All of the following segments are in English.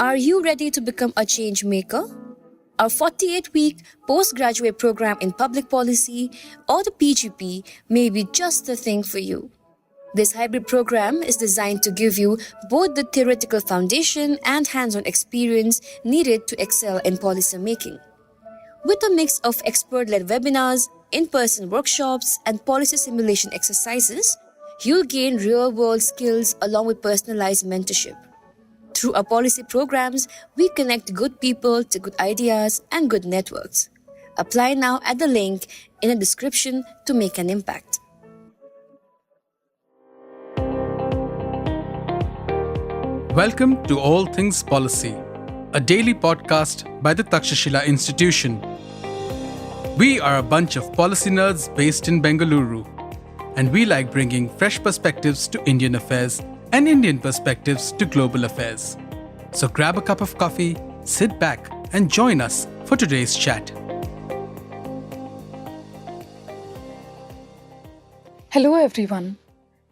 Are you ready to become a change maker? Our 48-week postgraduate program in public policy or the PGP may be just the thing for you. This hybrid program is designed to give you both the theoretical foundation and hands-on experience needed to excel in policy making. With a mix of expert-led webinars, in-person workshops, and policy simulation exercises, you'll gain real-world skills along with personalized mentorship. Through our policy programs, we connect good people to good ideas and good networks. Apply now at the link in the description to make an impact. Welcome to All Things Policy, a daily podcast by the Takshashila Institution. We are a bunch of policy nerds based in Bengaluru, and we like bringing fresh perspectives to Indian affairs and Indian perspectives to global affairs. So grab a cup of coffee, sit back, and join us for today's chat. Hello everyone.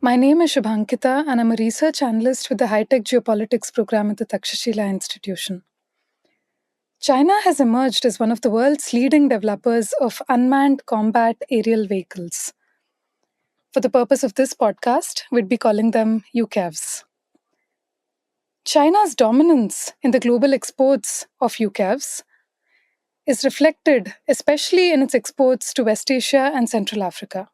My name is Shobhankita and I'm a research analyst with the High-Tech Geopolitics program at the Takshashila Institution. China has emerged as one of the world's leading developers of unmanned combat aerial vehicles. For the purpose of this podcast, we'd be calling them UCAVs. China's dominance in the global exports of UCAVs is reflected especially in its exports to West Asia and Central Africa.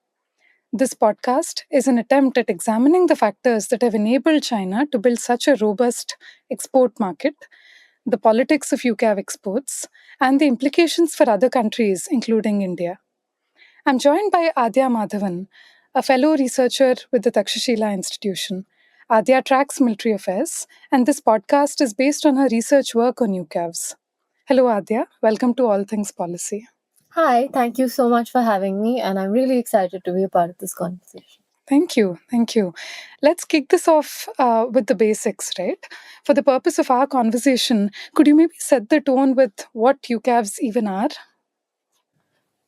This podcast is an attempt at examining the factors that have enabled China to build such a robust export market, the politics of UCAV exports, and the implications for other countries, including India. I'm joined by Adya Madhavan, a fellow researcher with the Takshashila Institution. Adya tracks military affairs, and this podcast is based on her research work on UCAVs. Hello, Adya. Welcome to All Things Policy. Hi, thank you so much for having me, and I'm really excited to be a part of this conversation. Thank you. Let's kick this off with the basics, right? For the purpose of our conversation, could you maybe set the tone with what UCAVs even are?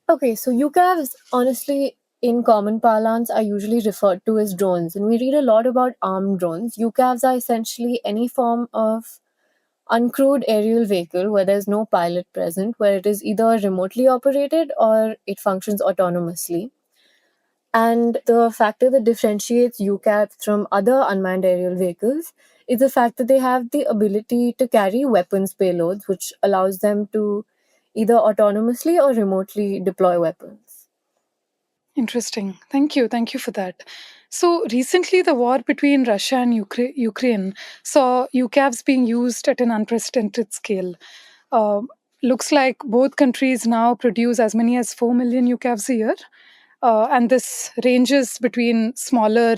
Okay, so UCAVs, honestly, in common parlance, are usually referred to as drones, and we read a lot about armed drones. UCAVs are essentially any form of uncrewed aerial vehicle where there's no pilot present, where it is either remotely operated or it functions autonomously. And the factor that differentiates UCAVs from other unmanned aerial vehicles is the fact that they have the ability to carry weapons payloads, which allows them to either autonomously or remotely deploy weapons. Interesting. Thank you for that. So recently, the war between Russia and Ukraine saw UCAVs being used at an unprecedented scale. Looks like both countries now produce as many as 4 million UCAVs a year. And this ranges between smaller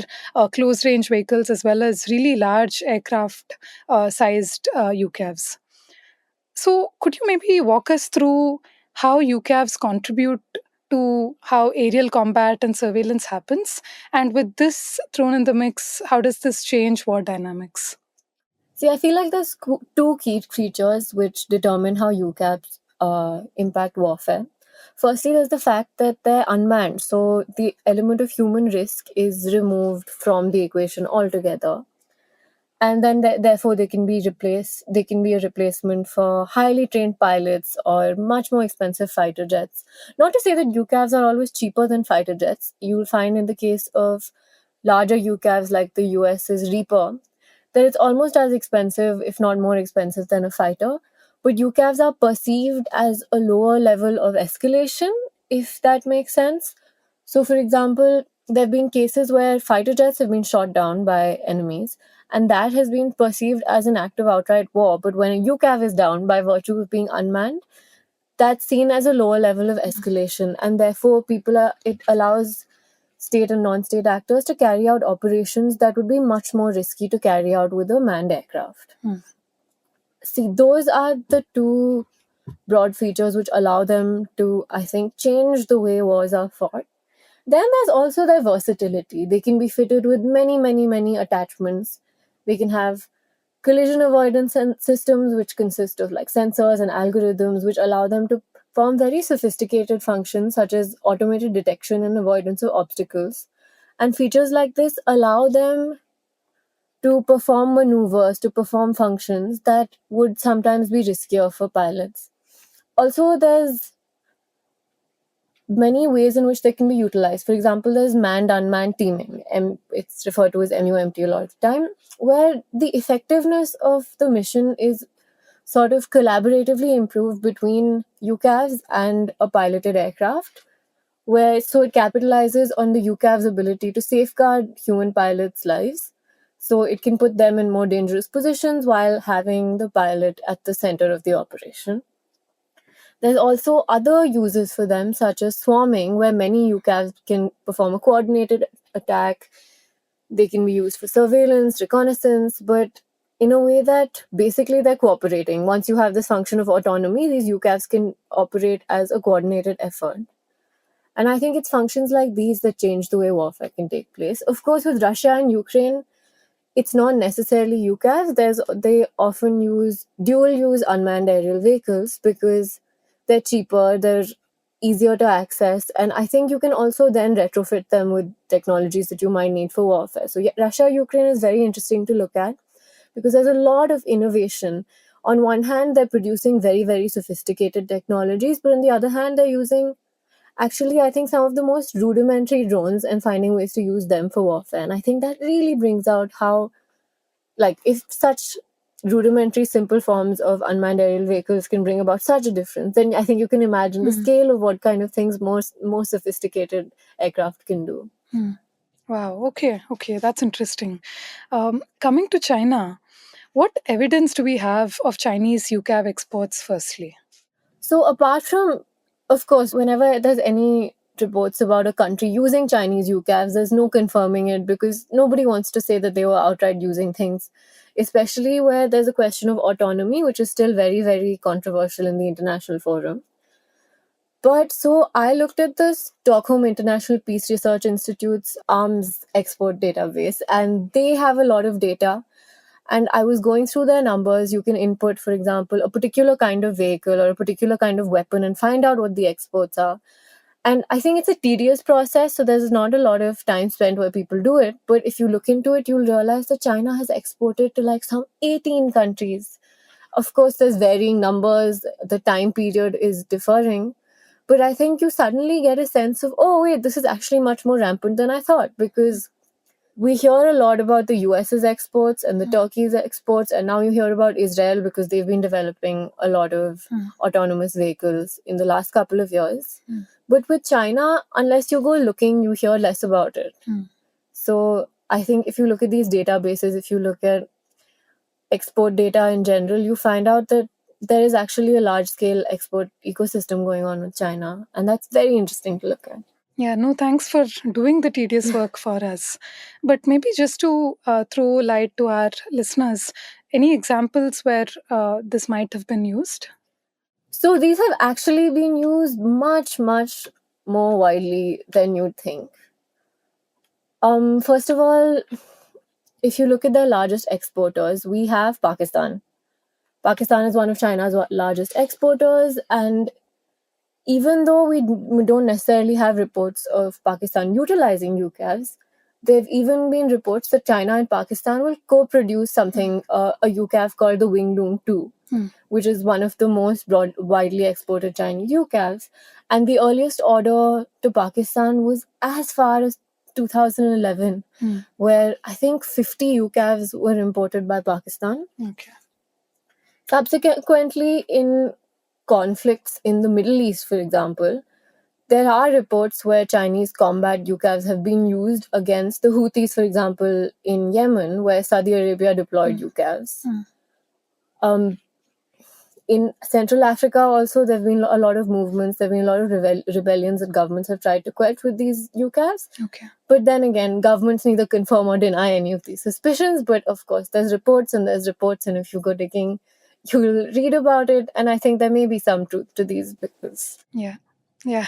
close-range vehicles as well as really large aircraft-sized UCAVs. So could you maybe walk us through how UCAVs contribute to how aerial combat and surveillance happens? And with this thrown in the mix, how does this change war dynamics? See, I feel like there's two key features which determine how UCAVs impact warfare. Firstly, there's the fact that they're unmanned, so the element of human risk is removed from the equation altogether. And then therefore they can be a replacement for highly trained pilots or much more expensive fighter jets. Not to say that UCAVs are always cheaper than fighter jets. You'll find in the case of larger UCAVs like the US's Reaper that it's almost as expensive, if not more expensive, than a fighter. But UCAVs are perceived as a lower level of escalation, if that makes sense. So, for example, there have been cases where fighter jets have been shot down by enemies, and that has been perceived as an act of outright war. But when a UCAV is down by virtue of being unmanned, that's seen as a lower level of escalation, and therefore it allows state and non-state actors to carry out operations that would be much more risky to carry out with a manned aircraft. See, those are the two broad features which allow them to, I think, change the way wars are fought. Then there's also their versatility. They can be fitted with many attachments. They can have collision avoidance systems which consist of like sensors and algorithms which allow them to perform very sophisticated functions such as automated detection and avoidance of obstacles. And features like this allow them to perform maneuvers, to perform functions that would sometimes be riskier for pilots. Also, there's many ways in which they can be utilized. For example, there's manned-unmanned teaming, and it's referred to as MUMT a lot of the time, where the effectiveness of the mission is sort of collaboratively improved between UCAVs and a piloted aircraft, so it capitalizes on the UCAV's ability to safeguard human pilots' lives. So it can put them in more dangerous positions while having the pilot at the center of the operation. There's also other uses for them, such as swarming, where many UCAVs can perform a coordinated attack. They can be used for surveillance, reconnaissance, but in a way that basically they're cooperating. Once you have this function of autonomy, these UCAVs can operate as a coordinated effort. And I think it's functions like these that change the way warfare can take place. Of course, with Russia and Ukraine, it's not necessarily UCAVs. They often use dual-use unmanned aerial vehicles because they're cheaper, they're easier to access, and I think you can also then retrofit them with technologies that you might need for warfare. So yeah, Russia-Ukraine is very interesting to look at because there's a lot of innovation. On one hand, they're producing very, very sophisticated technologies, but on the other hand, they're using actually, I think, some of the most rudimentary drones and finding ways to use them for warfare. And I think that really brings out how, like, if such rudimentary, simple forms of unmanned aerial vehicles can bring about such a difference, then I think you can imagine the scale of what kind of things more sophisticated aircraft can do. Wow. Okay. That's interesting. Coming to China, what evidence do we have of Chinese UCAV exports, firstly? So apart from, of course, whenever there's any reports about a country using Chinese UCAVs, there's no confirming it because nobody wants to say that they were outright using things, especially where there's a question of autonomy, which is still very, very controversial in the international forum. But so I looked at the Stockholm International Peace Research Institute's arms export database, and they have a lot of data. And I was going through their numbers. You can input, for example, a particular kind of vehicle or a particular kind of weapon and find out what the exports are. And I think it's a tedious process, so there's not a lot of time spent where people do it. But if you look into it, you'll realize that China has exported to like some 18 countries. Of course, there's varying numbers. The time period is differing. But I think you suddenly get a sense of, oh, wait, this is actually much more rampant than I thought, because we hear a lot about the US's exports and the Turkey's exports, and now you hear about Israel because they've been developing a lot of autonomous vehicles in the last couple of years. But with China, unless you go looking, you hear less about it. So I think if you look at these databases, if you look at export data in general, you find out that there is actually a large-scale export ecosystem going on with China, and that's very interesting to look at. Yeah, no, thanks for doing the tedious work for us. But maybe just to throw light to our listeners, any examples where this might have been used? So these have actually been used much, much more widely than you'd think. First of all, if you look at the largest exporters, we have Pakistan. Pakistan is one of China's largest exporters, and even though we don't necessarily have reports of Pakistan utilizing UCAVs, there have even been reports that China and Pakistan will co-produce something, a UCAV called the Wingloom 2, which is one of the most widely exported Chinese UCAVs. And the earliest order to Pakistan was as far as 2011, where I think 50 UCAVs were imported by Pakistan. Okay. Subsequently, in conflicts in the Middle East, for example, there are reports where Chinese combat UCAVs have been used against the Houthis, for example, in Yemen, where Saudi Arabia deployed UCAVs. In Central Africa also, there have been a lot of movements, there have been a lot of rebellions that governments have tried to quell with these UCAVs. Okay. But then again, governments neither confirm or deny any of these suspicions. But of course, there's reports, and if you go digging, you'll read about it. And I think there may be some truth to these because... Yeah.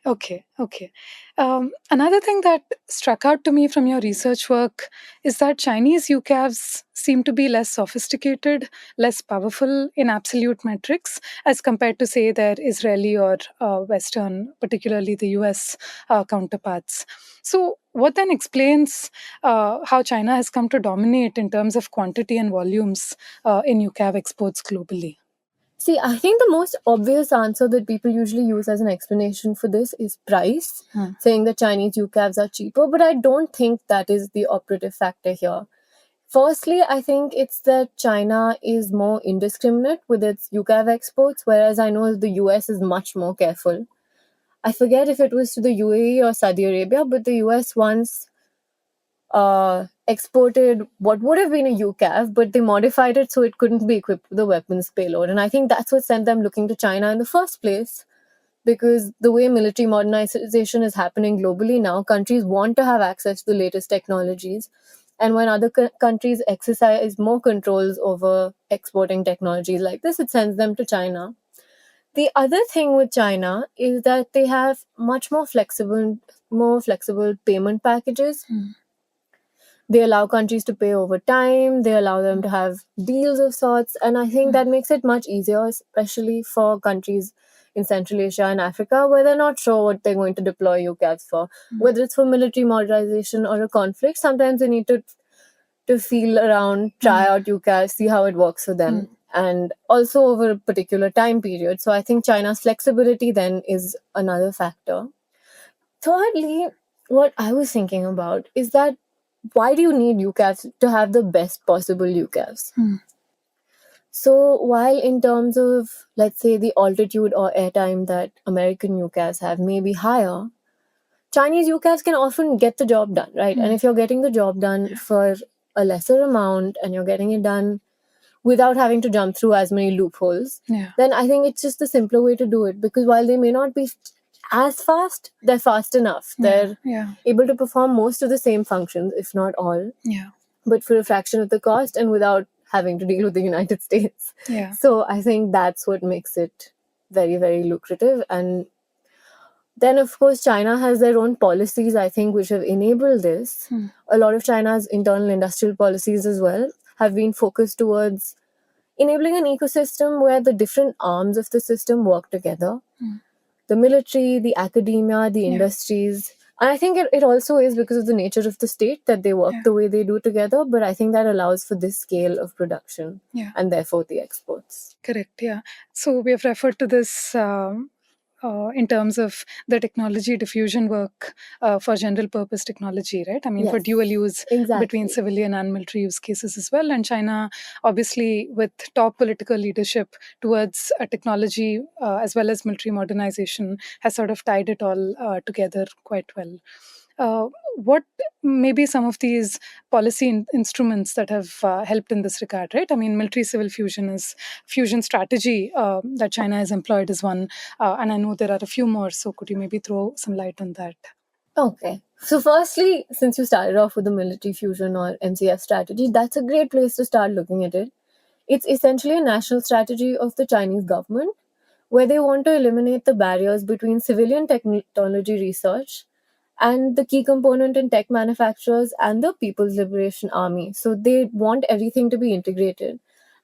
Okay. Another thing that struck out to me from your research work is that Chinese UCAVs seem to be less sophisticated, less powerful in absolute metrics as compared to, say, their Israeli or Western, particularly the US counterparts. So, what then explains how China has come to dominate in terms of quantity and volumes in UCAV exports globally? See, I think the most obvious answer that people usually use as an explanation for this is price, saying that Chinese UCAVs are cheaper, but I don't think that is the operative factor here. Firstly, I think it's that China is more indiscriminate with its UCAV exports, whereas I know the US is much more careful. I forget if it was to the UAE or Saudi Arabia, but the US once exported what would have been a UCAV, but they modified it so it couldn't be equipped with a weapons payload. And I think that's what sent them looking to China in the first place, because the way military modernization is happening globally now, countries want to have access to the latest technologies. And when other countries exercise more controls over exporting technologies like this, it sends them to China. The other thing with China is that they have much more flexible payment packages. They allow countries to pay over time. They allow them to have deals of sorts. And I think that makes it much easier, especially for countries in Central Asia and Africa, where they're not sure what they're going to deploy UCAVs for. Whether it's for military modernization or a conflict, sometimes they need to feel around, try out UCAVs, see how it works for them. And also over a particular time period. So I think China's flexibility then is another factor. Thirdly, what I was thinking about is that why do you need UCAVs to have the best possible UCAVs? So while in terms of, let's say, the altitude or airtime that American UCAVs have may be higher, Chinese UCAVs can often get the job done, right? And if you're getting the job done for a lesser amount and you're getting it done without having to jump through as many loopholes, then I think it's just the simpler way to do it, because while they may not be as fast, they're fast enough. They're able to perform most of the same functions, if not all, but for a fraction of the cost and without having to deal with the United States. So I think that's what makes it very, very lucrative. And then, of course, China has their own policies, I think, which have enabled this. A lot of China's internal industrial policies as well have been focused towards enabling an ecosystem where the different arms of the system work together. The military, the academia, the industries. And I think it also is because of the nature of the state that they work the way they do together. But I think that allows for this scale of production and therefore the exports. Correct, So we have referred to this in terms of the technology diffusion work for general purpose technology, right? I mean, for dual use between civilian and military use cases as well. And China, obviously, with top political leadership towards technology as well as military modernization, has sort of tied it all together quite well. What may be some of these policy instruments that have helped in this regard, right? I mean, military civil fusion strategy that China has employed is one, and I know there are a few more. So could you maybe throw some light on that? Okay. So firstly, since you started off with the military fusion or MCF strategy, that's a great place to start looking at it. It's essentially a national strategy of the Chinese government where they want to eliminate the barriers between civilian technology research and the key component in tech manufacturers and the People's Liberation Army. So they want everything to be integrated.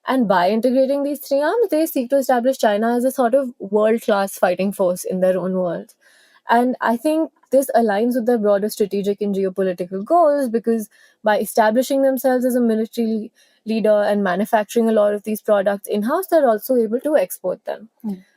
And by integrating these three arms, they seek to establish China as a sort of world-class fighting force in their own world. And I think this aligns with their broader strategic and geopolitical goals, because by establishing themselves as a military leader and manufacturing a lot of these products in-house, they're also able to export them.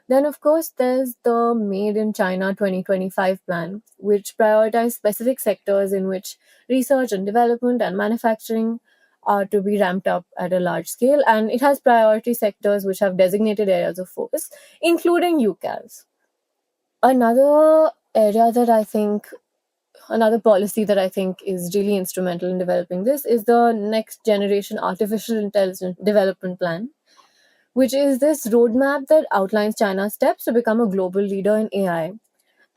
Then, of course, there's the Made in China 2025 plan, which prioritizes specific sectors in which research and development and manufacturing are to be ramped up at a large scale. And it has priority sectors which have designated areas of focus, including UCAVs. Another policy that I think is really instrumental in developing this is the Next Generation Artificial Intelligence Development Plan, which is this roadmap that outlines China's steps to become a global leader in AI.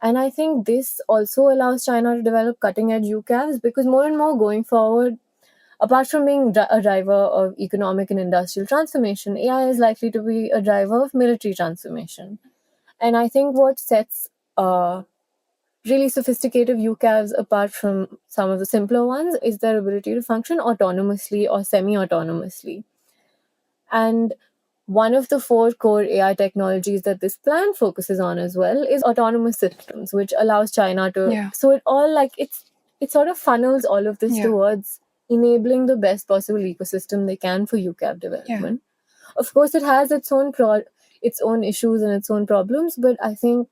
And I think this also allows China to develop cutting-edge UCAVs, because more and more going forward, apart from being a driver of economic and industrial transformation, AI is likely to be a driver of military transformation. And I think what sets really sophisticated UCAVs, apart from some of the simpler ones, is their ability to function autonomously or semi-autonomously. And one of the 4 core AI technologies that this plan focuses on as well is autonomous systems, which allows China to. Yeah. So it all it sort of funnels all of this towards enabling the best possible ecosystem they can for UCAV development. Of course, it has its own issues and its own problems, but I think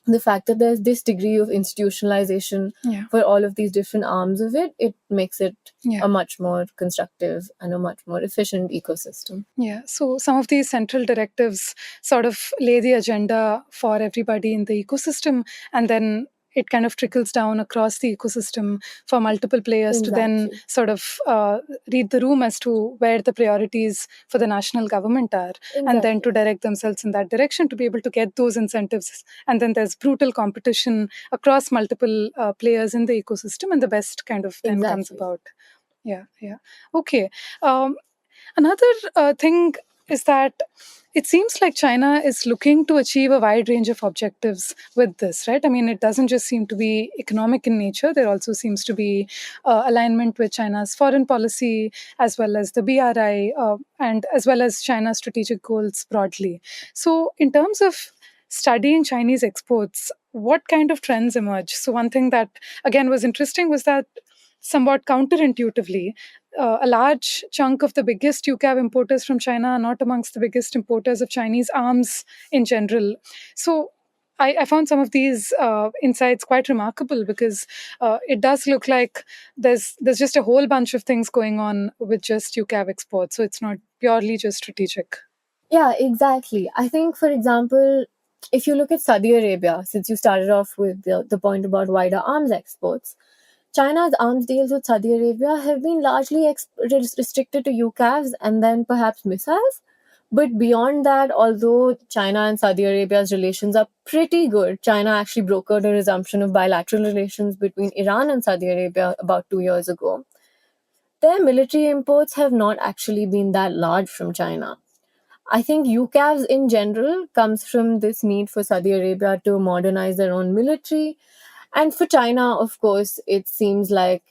the fact that there's this degree of institutionalization for all of these different arms of it, it makes it a much more constructive and a much more efficient ecosystem. Yeah, so some of these central directives sort of lay the agenda for everybody in the ecosystem, and then it kind of trickles down across the ecosystem for multiple players to then sort of read the room as to where the priorities for the national government are, and then to direct themselves in that direction to be able to get those incentives. And then there's brutal competition across multiple players in the ecosystem, and the best kind of then comes about. Yeah. Okay. Another thing is that it seems like China is looking to achieve a wide range of objectives with this, right? I mean, it doesn't just seem to be economic in nature. There also seems to be alignment with China's foreign policy, as well as the BRI, and as well as China's strategic goals broadly. So in terms of studying Chinese exports, what kind of trends emerge? So one thing that, again, was interesting was that somewhat counterintuitively, a large chunk of the biggest UCAV importers from China are not amongst the biggest importers of Chinese arms in general. So I found some of these insights quite remarkable, because it does look like there's just a whole bunch of things going on with just UCAV exports. So it's not purely just strategic. Yeah, exactly. I think, for example, if you look at Saudi Arabia, since you started off with the point about wider arms exports, China's arms deals with Saudi Arabia have been largely restricted to UCAVs and then perhaps missiles. But beyond that, although China and Saudi Arabia's relations are pretty good, China actually brokered a resumption of bilateral relations between Iran and Saudi Arabia about 2 years ago. Their military imports have not actually been that large from China. I think UCAVs in general comes from this need for Saudi Arabia to modernize their own military. And for China, of course, it seems like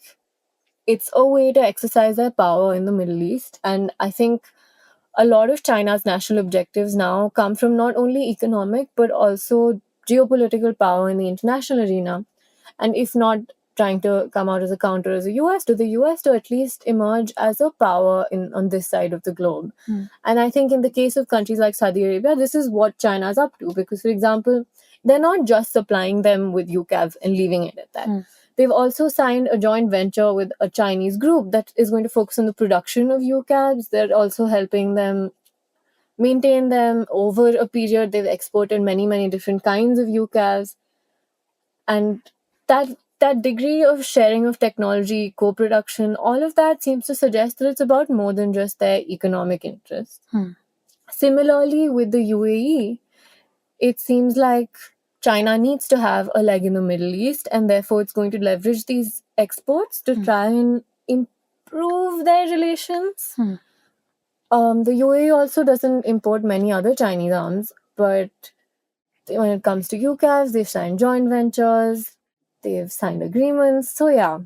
it's a way to exercise their power in the Middle East. And I think a lot of China's national objectives now come from not only economic, but also geopolitical power in the international arena. And if not trying to come out as a counter as the US, to the US to at least emerge as a power on this side of the globe. And I think in the case of countries like Saudi Arabia, this is what China's up to. Because, for example, they're not just supplying them with UCAVs and leaving it at that. They've also signed a joint venture with a Chinese group that is going to focus on the production of UCAVs. They're also helping them maintain them over a period. They've exported many, many different kinds of UCAVs. And that degree of sharing of technology, co-production, all of that seems to suggest that it's about more than just their economic interests. Similarly, with the UAE, it seems like China needs to have a leg in the Middle East, and therefore it's going to leverage these exports to try and improve their relations. The UAE also doesn't import many other Chinese arms, but when it comes to UCAVs, they've signed joint ventures, they've signed agreements. So yeah,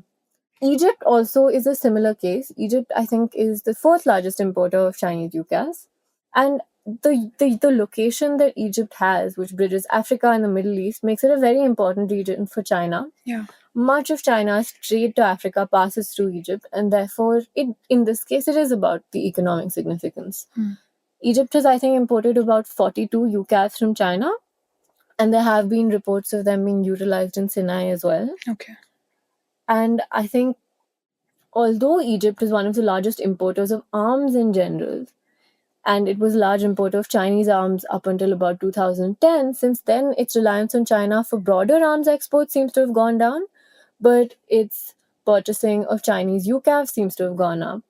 Egypt also is a similar case. Egypt, I think, is the 4th largest importer of Chinese UCAVs. And the location that Egypt has, which bridges Africa and the Middle East, makes it a very important region for China. Yeah. Much of China's trade to Africa passes through Egypt, and therefore, in this case, it is about the economic significance. Egypt has, I think, imported about 42 UCAVs from China, and there have been reports of them being utilized in Sinai as well. Okay. And I think, although Egypt is one of the largest importers of arms in general, and it was a large importer of Chinese arms up until about 2010. Since then, its reliance on China for broader arms exports seems to have gone down, but its purchasing of Chinese UCAV seems to have gone up.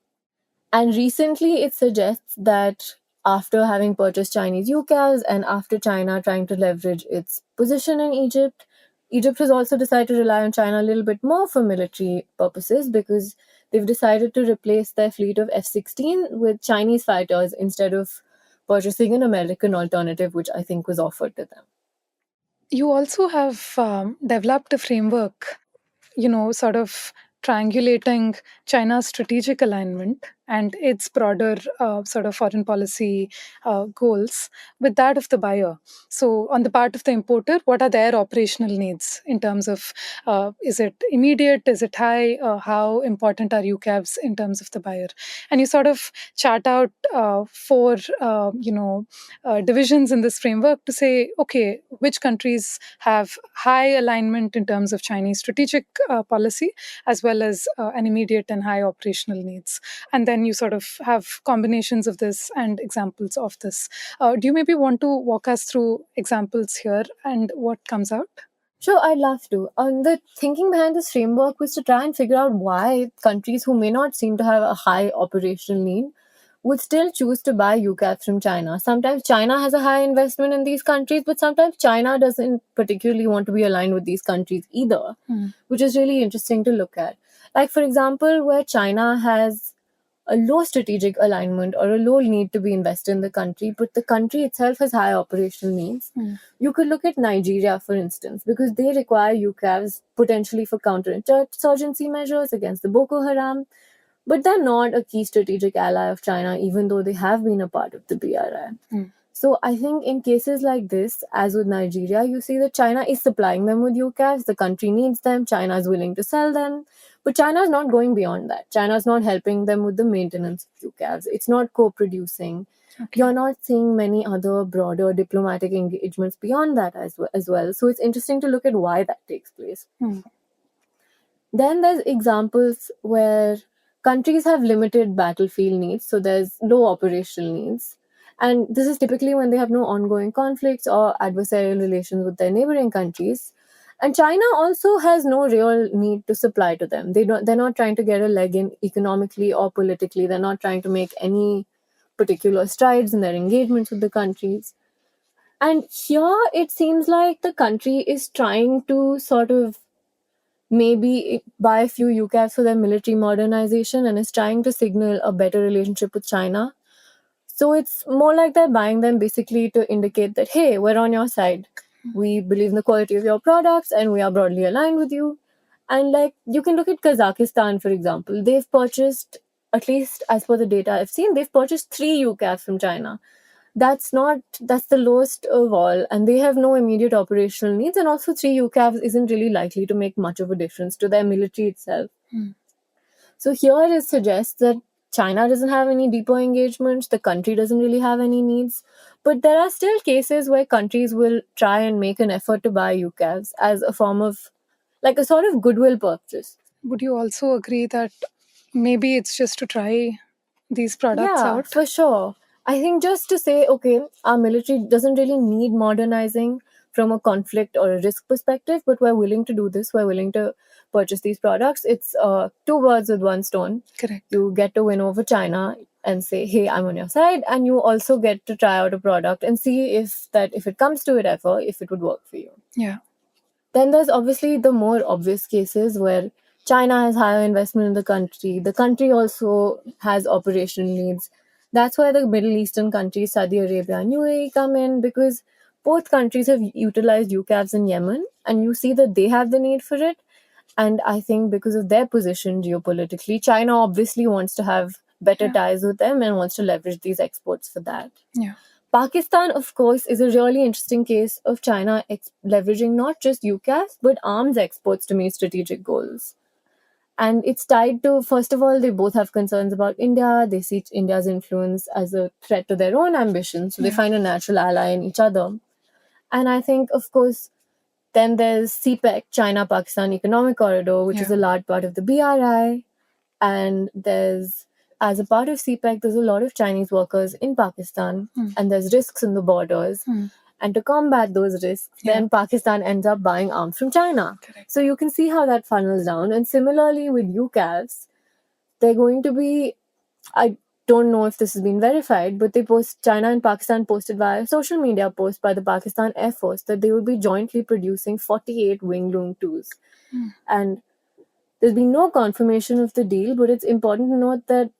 And recently, it suggests that after having purchased Chinese UCAVs and after China trying to leverage its position in Egypt, Egypt has also decided to rely on China a little bit more for military purposes, because they've decided to replace their fleet of F-16 with Chinese fighters instead of purchasing an American alternative, which I think was offered to them. You also have developed a framework, sort of triangulating China's strategic alignment and its broader sort of foreign policy goals with that of the buyer. So, on the part of the importer, what are their operational needs in terms of is it immediate, is it high, how important are UCAVs in terms of the buyer? And you sort of chart out four, divisions in this framework to say, okay, which countries have high alignment in terms of Chinese strategic policy, as well as an immediate and high operational needs. And then you sort of have combinations of this and examples of this. Do you maybe want to walk us through examples here and what comes out? Sure, I'd love to. The thinking behind this framework was to try and figure out why countries who may not seem to have a high operational need would still choose to buy UCAVs from China. Sometimes China has a high investment in these countries, but sometimes China doesn't particularly want to be aligned with these countries either, which is really interesting to look at. Like, for example, where China has a low strategic alignment or a low need to be invested in the country, but the country itself has high operational needs. You could look at Nigeria, for instance, because they require UCAVs potentially for counterinsurgency measures against the Boko Haram, but they're not a key strategic ally of China, even though they have been a part of the BRI. So I think in cases like this, as with Nigeria, you see that China is supplying them with UCAVs. The country needs them. China is willing to sell them. But China is not going beyond that. China is not helping them with the maintenance of UCAVs. It's not co-producing. Okay. You're not seeing many other broader diplomatic engagements beyond that as well. So it's interesting to look at why that takes place. Then there's examples where countries have limited battlefield needs. So there's low operational needs. And this is typically when they have no ongoing conflicts or adversarial relations with their neighboring countries. And China also has no real need to supply to them. They're not trying to get a leg in economically or politically. They're not trying to make any particular strides in their engagements with the countries. And here it seems like the country is trying to sort of maybe buy a few UCAVs for their military modernization and is trying to signal a better relationship with China. So it's more like they're buying them basically to indicate that, hey, we're on your side. We believe in the quality of your products and we are broadly aligned with you. And like you can look at Kazakhstan, for example. They've purchased, at least as per the data I've seen, they've purchased 3 UCAVs from China. That's the lowest of all. And they have no immediate operational needs. And also 3 UCAVs isn't really likely to make much of a difference to their military itself. So here it suggests that China doesn't have any deeper engagements, the country doesn't really have any needs, but there are still cases where countries will try and make an effort to buy UCAVs as a form of, like a sort of goodwill purchase. Would you also agree that maybe it's just to try these products out? Yeah, for sure. I think just to say, okay, our military doesn't really need modernizing from a conflict or a risk perspective, but we're willing to do this, we're willing to purchase these products. It's 2 birds with 1 stone. Correct. You get to win over China and say, hey, I'm on your side. And you also get to try out a product and see if it comes to it ever, if it would work for you. Yeah. Then there's obviously the more obvious cases where China has higher investment in the country. The country also has operational needs. That's where the Middle Eastern countries, Saudi Arabia and UAE, come in, because both countries have utilized UCAVs in Yemen, and you see that they have the need for it. And I think because of their position geopolitically, China obviously wants to have better ties with them and wants to leverage these exports for that. Yeah. Pakistan, of course, is a really interesting case of China leveraging not just UCAVs, but arms exports to meet strategic goals. And it's tied to, first of all, they both have concerns about India. They see India's influence as a threat to their own ambitions. So they find a natural ally in each other. And I think, of course, then there's CPEC, China-Pakistan Economic Corridor, which is a large part of the BRI. And as a part of CPEC, there's a lot of Chinese workers in Pakistan. And there's risks in the borders. And to combat those risks, then Pakistan ends up buying arms from China. Correct. So you can see how that funnels down. And similarly with UCAVs, they're going to be, I don't know if this has been verified, but China and Pakistan posted via a social media post by the Pakistan Air Force that they will be jointly producing 48 Wing-Loom 2s. And there's been no confirmation of the deal, but it's important to note that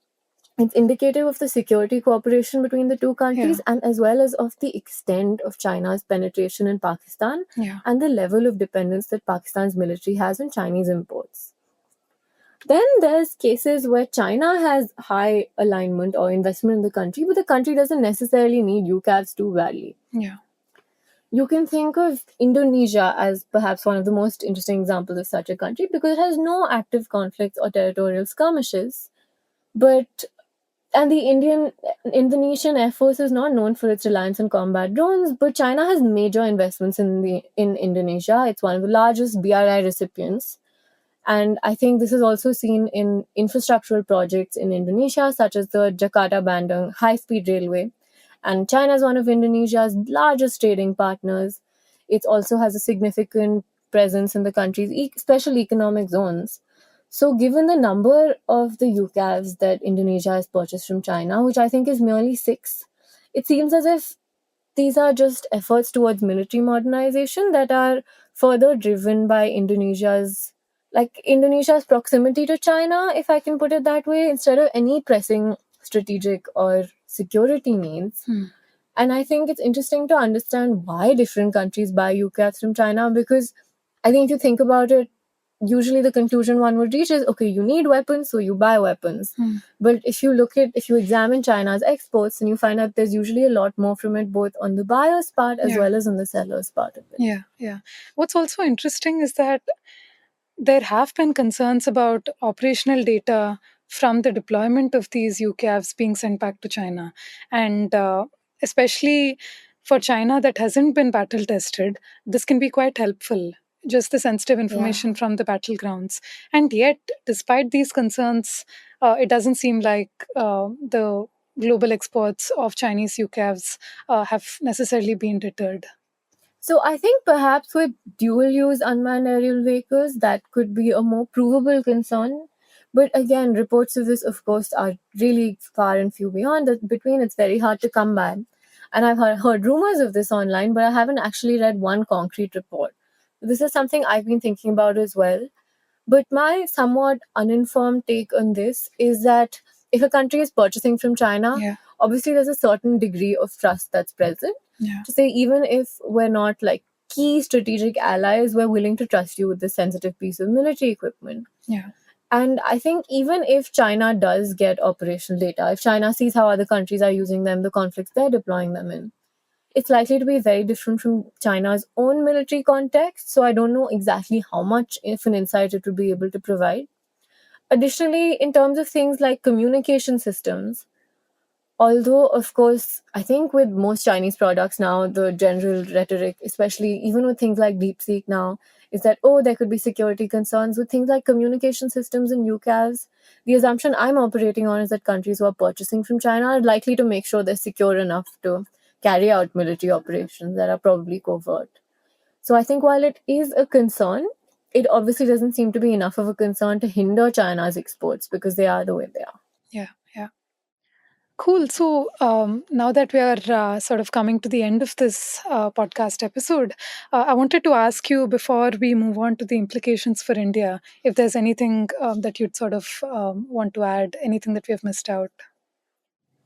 It's indicative of the security cooperation between the two countries, Yeah. and as well as of the extent of China's penetration in Pakistan Yeah. and the level of dependence that Pakistan's military has on Chinese imports. Then there's cases where China has high alignment or investment in the country, but the country doesn't necessarily need UCAVs too badly. Yeah. You can think of Indonesia as perhaps one of the most interesting examples of such a country because it has no active conflicts or territorial skirmishes. But and the Indonesian Air Force is not known for its reliance on combat drones, but China has major investments in Indonesia. It's one of the largest BRI recipients. And I think this is also seen in infrastructural projects in Indonesia, such as the Jakarta Bandung high speed railway. And China is one of Indonesia's largest trading partners. It also has a significant presence in the country's special economic zones. So, given the number of the UCAVs that Indonesia has purchased from China, which I think is merely 6, it seems as if these are just efforts towards military modernization that are further driven by Indonesia's proximity to China, if I can put it that way, instead of any pressing strategic or security needs. And I think it's interesting to understand why different countries buy UCAVs from China, because I think if you think about it, usually the conclusion one would reach is, okay, you need weapons, so you buy weapons. But if you examine China's exports, and you find out there's usually a lot more from it, both on the buyer's part as Yeah. well as on the seller's part of it. Yeah. What's also interesting is that there have been concerns about operational data from the deployment of these UCAVs being sent back to China. And especially for China that hasn't been battle tested, this can be quite helpful. Just the sensitive information from the battlegrounds. And yet, despite these concerns, it doesn't seem like the global exports of Chinese UCAVs have necessarily been deterred. So I think perhaps with dual-use unmanned aerial vehicles, that could be a more provable concern. But again, reports of this, of course, are really far and few beyond. Between, it's very hard to come by. And I've heard rumors of this online, but I haven't actually read one concrete report. This is something I've been thinking about as well. But my somewhat uninformed take on this is that if a country is purchasing from China, obviously there's a certain degree of trust that's present. To say, even if we're not like key strategic allies, we're willing to trust you with this sensitive piece of military equipment. And I think even if China does get operational data, if China sees how other countries are using them, the conflicts they're deploying them in, it's likely to be very different from China's own military context. So I don't know exactly how much of an insight it would be able to provide. Additionally, in terms of things like communication systems, although, of course, I think with most Chinese products now, the general rhetoric, especially even with things like DeepSeek now, is that, oh, there could be security concerns with things like communication systems and UCAVs. The assumption I'm operating on is that countries who are purchasing from China are likely to make sure they're secure enough to carry out military operations that are probably covert. So I think while it is a concern, it obviously doesn't seem to be enough of a concern to hinder China's exports because they are the way they are. Yeah. Cool. So now that we are sort of coming to the end of this podcast episode, I wanted to ask you before we move on to the implications for India, if there's anything that you'd sort of want to add, anything that we have missed out.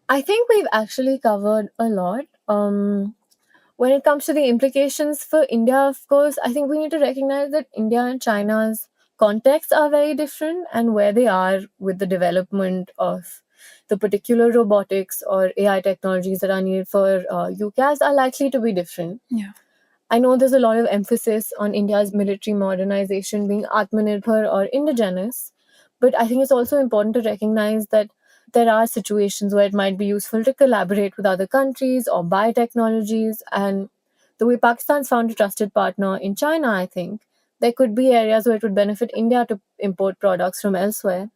I think we've actually covered a lot. When it comes to the implications for India, of course, I think we need to recognize that India and China's contexts are very different, and where they are with the development of the particular robotics or AI technologies that are needed for UCAVs are likely to be different. I know there's a lot of emphasis on India's military modernization being Atmanirbhar or indigenous, but I think it's also important to recognize that there are situations where it might be useful to collaborate with other countries or buy technologies. And the way Pakistan's found a trusted partner in China, I think, there could be areas where it would benefit India to import products from elsewhere.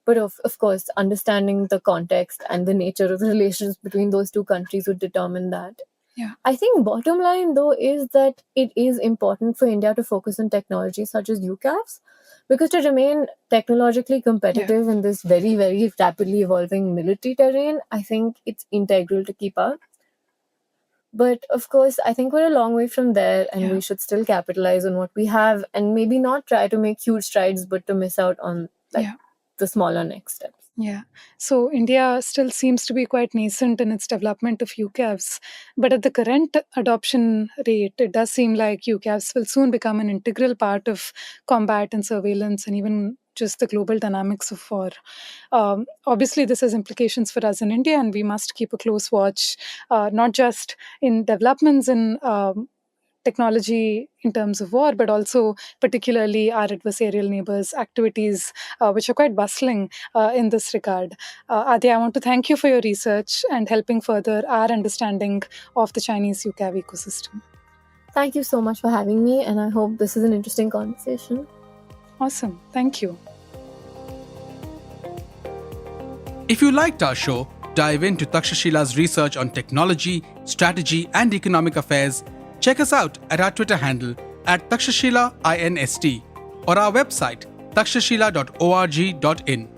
But of course, understanding the context and the nature of the relations between those two countries would determine that. I think bottom line, though, is that it is important for India to focus on technology such as UCAVs, because to remain technologically competitive in this very, very rapidly evolving military terrain, I think it's integral to keep up. But of course, I think we're a long way from there, and we should still capitalize on what we have and maybe not try to make huge strides, but to miss out on the smaller next steps. Yeah. So India still seems to be quite nascent in its development of UCAVs. But at the current adoption rate, it does seem like UCAVs will soon become an integral part of combat and surveillance and even just the global dynamics of war. Obviously, this has implications for us in India, and we must keep a close watch, not just in developments in technology in terms of war, but also particularly our adversarial neighbors' activities, which are quite bustling in this regard. Adya, I want to thank you for your research and helping further our understanding of the Chinese UCAV ecosystem. Thank you so much for having me, and I hope this is an interesting conversation. Awesome. Thank you. If you liked our show, dive into Takshashila's research on technology, strategy, and economic affairs. Check us out at our Twitter handle @Takshashila INST or our website takshashila.org.in.